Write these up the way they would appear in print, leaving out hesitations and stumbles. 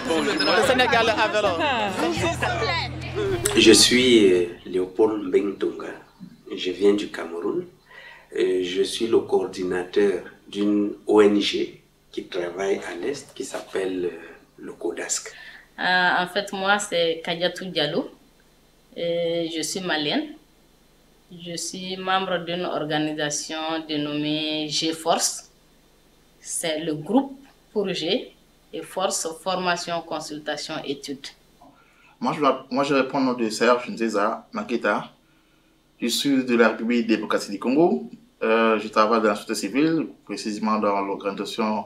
Le Sénégal à vélo. Je suis Léopold Mbentonga. Je viens du Cameroun. Je suis le coordinateur d'une ONG qui travaille à l'Est qui s'appelle le CODASC. En fait, moi, c'est Kadiatou Diallo. Je suis malienne. Je suis membre d'une organisation dénommée G-Force. C'est le groupe pour G et Force, formation, consultation, études. Moi, je réponds au nom de Serge Nzeza Maketa. Je suis de la République démocratique du Congo. Je travaille dans la société civile, précisément dans l'organisation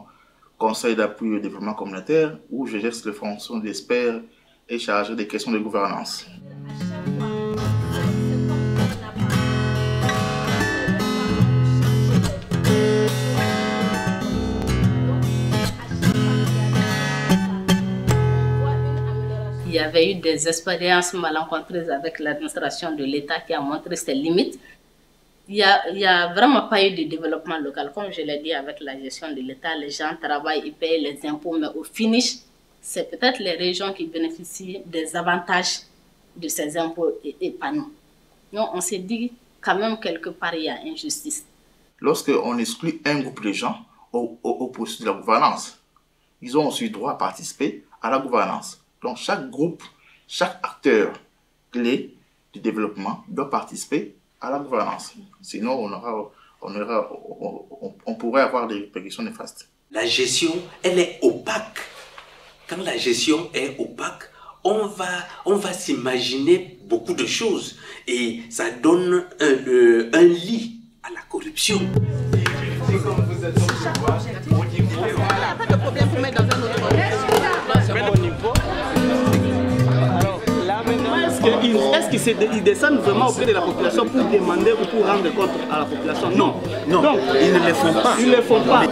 Conseil d'appui au développement communautaire, où je gère les fonctions d'expert et chargé des questions de gouvernance. Il y avait eu des expériences malencontreuses avec l'administration de l'État qui a montré ses limites. Il n'y a vraiment pas eu de développement local. Comme je l'ai dit, avec la gestion de l'État, les gens travaillent, ils payent les impôts, mais au finish, c'est peut-être les régions qui bénéficient des avantages de ces impôts et pas nous. Donc, on s'est dit quand même quelque part, il y a injustice. Lorsqu'on exclut un groupe de gens au processus de la gouvernance, ils ont aussi droit à participer à la gouvernance. Donc, chaque groupe, chaque acteur clé du développement doit participer à la gouvernance. Sinon, on pourrait avoir des répercussions néfastes. La gestion, elle est opaque. Quand la gestion est opaque, on va s'imaginer beaucoup de choses et ça donne un lit à la corruption. Pas de problème pour mettre dans un autre niveau. Est-ce qu'ils descendent vraiment auprès de la population pour demander ou pour rendre compte à la population? Non. Non, donc, ils ne le font pas. Ils ne le font pas.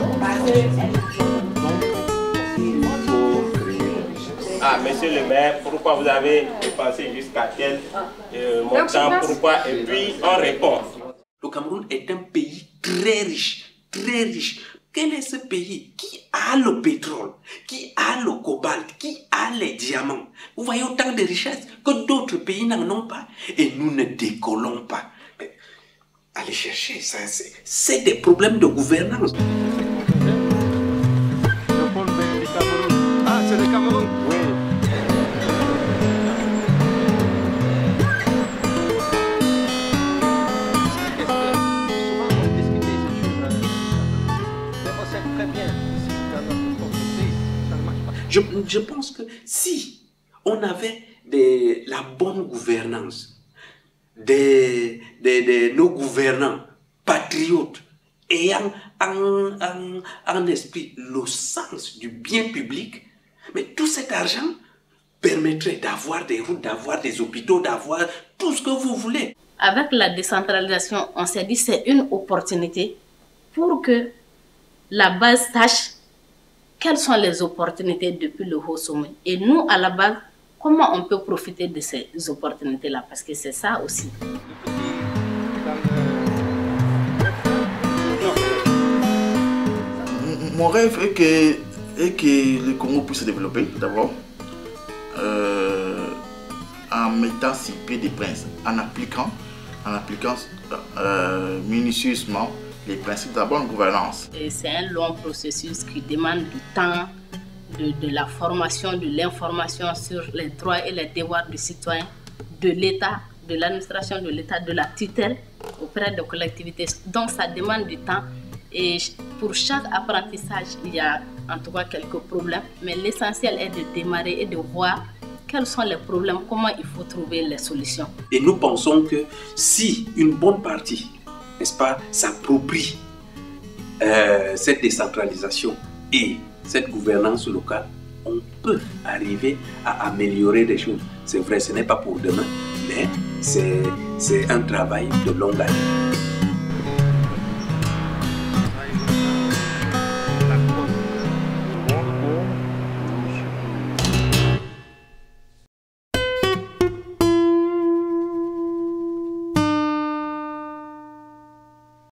Ah, monsieur le maire, pourquoi vous avez dépensé jusqu'à tel montant? Pourquoi? Et puis, on répond. Le Cameroun est un pays très riche, très riche. Quel est ce pays qui a le pétrole, qui a le cobalt, qui a les diamants? Vous voyez autant de richesses que d'autres pays n'en ont pas. Et nous ne décollons pas. Mais allez chercher ça, c'est des problèmes de gouvernance. Ah, c'est le Cameroun? Oui. Je pense que si on avait la bonne gouvernance, nos gouvernants patriotes, ayant en esprit le sens du bien public, mais tout cet argent permettrait d'avoir des routes, d'avoir des hôpitaux, d'avoir tout ce que vous voulez. Avec la décentralisation, on s'est dit que c'est une opportunité pour que la base sache quelles sont les opportunités depuis le haut sommet. Et nous, à la base, comment on peut profiter de ces opportunités-là? Parce que c'est ça aussi. Mon rêve est que le Congo puisse se développer d'abord en mettant sur pied des principes, en appliquant minutieusement les principes de la bonne gouvernance. C'est un long processus qui demande du temps, de la formation, de l'information sur les droits et les devoirs du citoyen, de l'État, de l'administration de l'État, de la tutelle auprès des collectivités. Donc ça demande du temps et pour chaque apprentissage, il y a en tout cas quelques problèmes. Mais l'essentiel est de démarrer et de voir quels sont les problèmes, comment il faut trouver les solutions. Et nous pensons que si une bonne partie, n'est-ce pas, s'approprie cette décentralisation et cette gouvernance locale, on peut arriver à améliorer des choses. C'est vrai, ce n'est pas pour demain, mais c'est un travail de longue haleine.